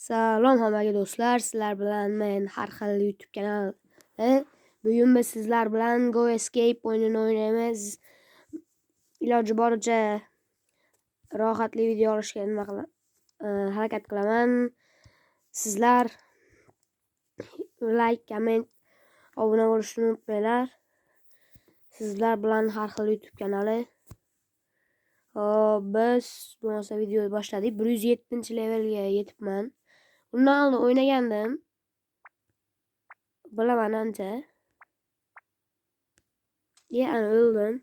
Salom hammaga do'stlar, sizlar bilan men har xil YouTube kanali. Bugun biz sizlar bilan Go Escape o'yinini o'ynaymiz. Iloji boricha rohatli video olishga harakat qilaman. Sizlar like, comment, obuna bo'lishni unutmanglar. Sizlar bilan har xil YouTube kanali. Biz bo'lmasa video boshladik. 107-levelga yetibman. Bundan oldin o'ynagandim. Bilaman ancha. Ana o'ldim.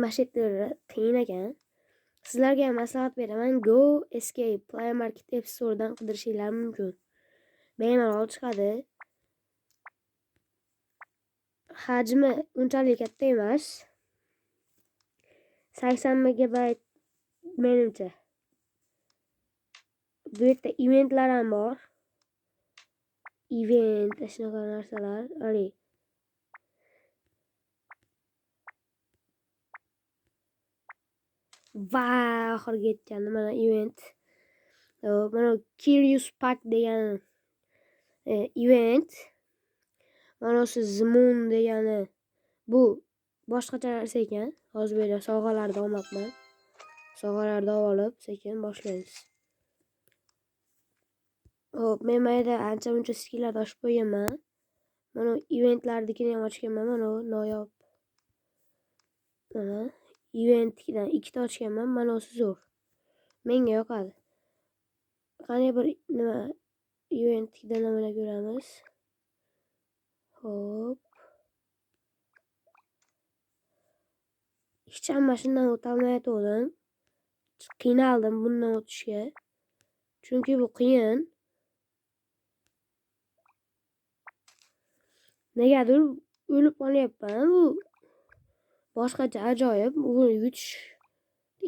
Mashitlar qiyin ekan. Sizlarga maslahat beraman. Go Escape Play Market App Store'dan qidirishinglar mumkin. Bemalol chiqadi. Hajmi unchalik katta emas. 80 megabayt menimcha. Bu yerda eventlar ham bor. Event, shunaqa narsalar. Va oxirgi yetgandi mana event. Mana Curious Pack degan event. Mana shu Zimun degani bu boshqacha narsa ekan. Hozir bu yerda sovg'alarda olmoqman. Sovg'alarda olib sekin boshlaymiz. Men mayda ancha muncha skillarni ochib qo'yganman. Mana eventlarnikini ham ochganman. Mana noyob. Mana eventdan ikkita ochganman. Mana o'si zo'r. Menga yoqadi. Qani bir nima eventdan namuna ko'ramiz. Hop. Hech ham shundan o'tolmayotgandim. Qiynaldim bundan o'tishga. Chunki bu qiyin. Negadir o'lib qolyapman. Bu boshqacha ajoyib. Buni yutish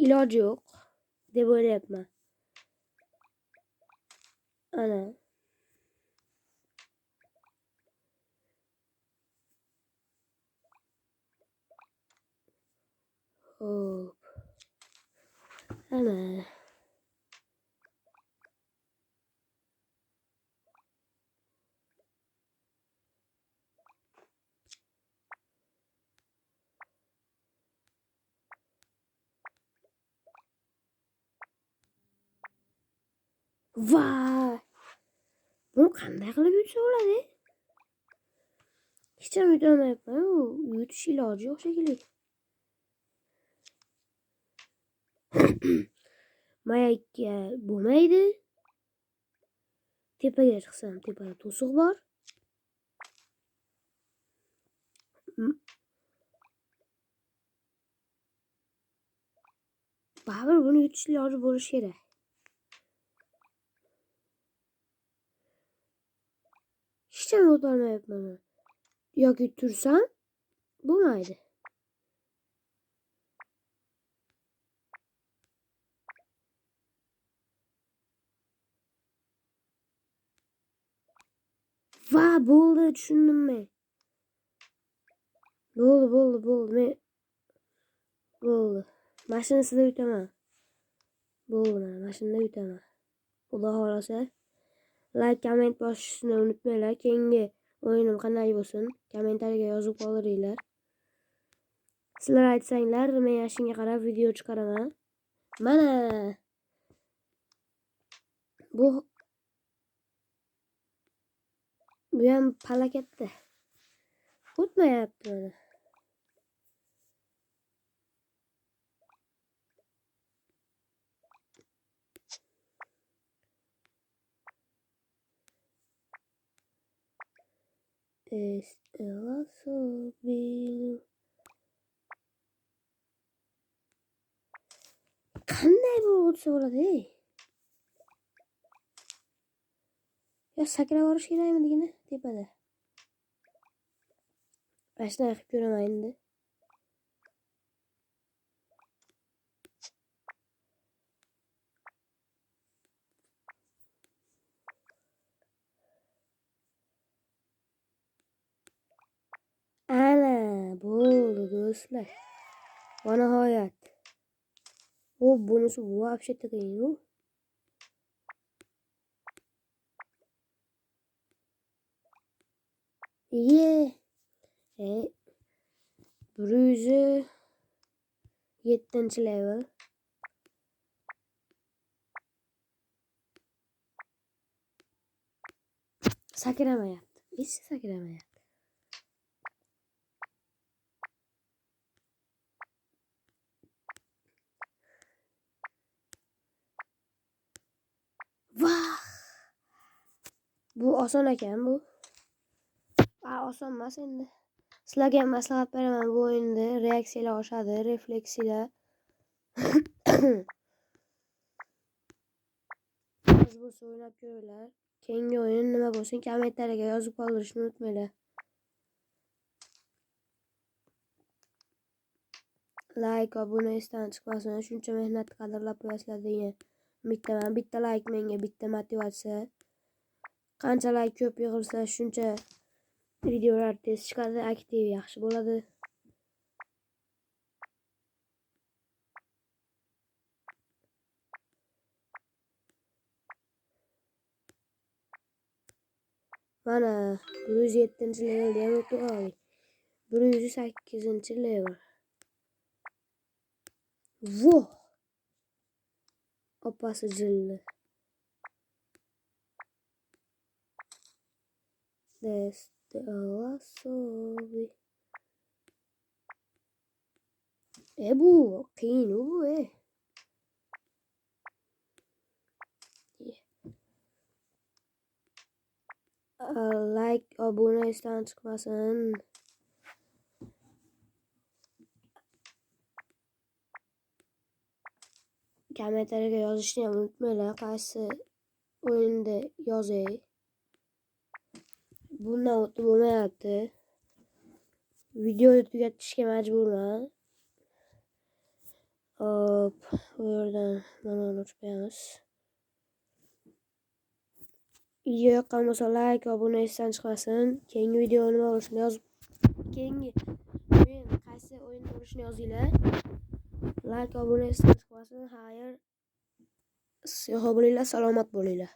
iloji yo'q deb o'ylayapman. Ana. Hop. Ana. Vay. Bunu qanday qilib yutsa bo'ladi? Hech ham yutolmayapman. Yutish iloji yo'q shekilli. Mayakka bo'lmaydi. Tepaga chiqsam, tepada to'siq bor. Baribir buni yutish iloji bo'lishi kerak. Hech ham o'tolmayapman. Yoki tursam bo'lmaydi. Va bo'ldi, tushundim men. Bo'ldi. Men bo'ldi. Mashinasida yutaman. Bo'ldi, mashinada yutaman. Xudo xolasa like, comment bosishni unutmanglar. Keyingi o'yinim qanday bo'lsin, kommentariyaga yozib qoldiringlar. Sizlar aytsanglar, men shunga qarab video chiqaraman. Mana bu ham palakatda. O'tmayapti mana. Qanday bo'lib o'tsa bo'ladi? Ya sakrab olish kerakmi degani tepada. Ashna qilib ko'raman endi. Ana, bo'ldi do'stlar. Va nihoyat. Bunisi вообще qiyin. Ye. 107 level. Sakramayapti. Hech sakramayapti. Vah! Bu oson ekan bu. Oson emas endi. Sizlarga ham maslahat beraman, bu o'yinda reaksiyalar oshadi, refleksiyalar. Hozir bo'lsa o'ynab ko'ringlar. Keyingi o'yin nima bo'lsin, kommentariyaga yozib qoldirishni unutmanglar. Like, obuna esdan chiqmasin. Shuncha mehnatni qadrlab qo'yasizlar degan umiddaman. Bitta like menga bitta motivatsiya. Qancha like ko'p yig'ilsa, shuncha videolar tez chiqadi, aktiv yaxshi bo'ladi. Mana 107-levelda ham o'tib oldik. 108-level. Voh! Opasi jilli. Desde Asobi. Bu qiyin bu. Like, obuna esdan chiqmasin. Kommentariyaga yozishni ham unutmanglar, qaysi o'yinda yozay. Bundan o'tib bo'lmayapti. Videoni tugatishga majburman. Hop, bu yerdan mana o'chib qo'yamiz. Video yoqqan bo'lsa like, obuna esdan chiqmasin. Keyingi video nima bo'lishini yozib, keyingi o'yin qaysi o'yin bo'lishini yozinglar. Like, obuna esdan chiqmasin. Xayr. Sog' bo'linglar, salomat bo'linglar.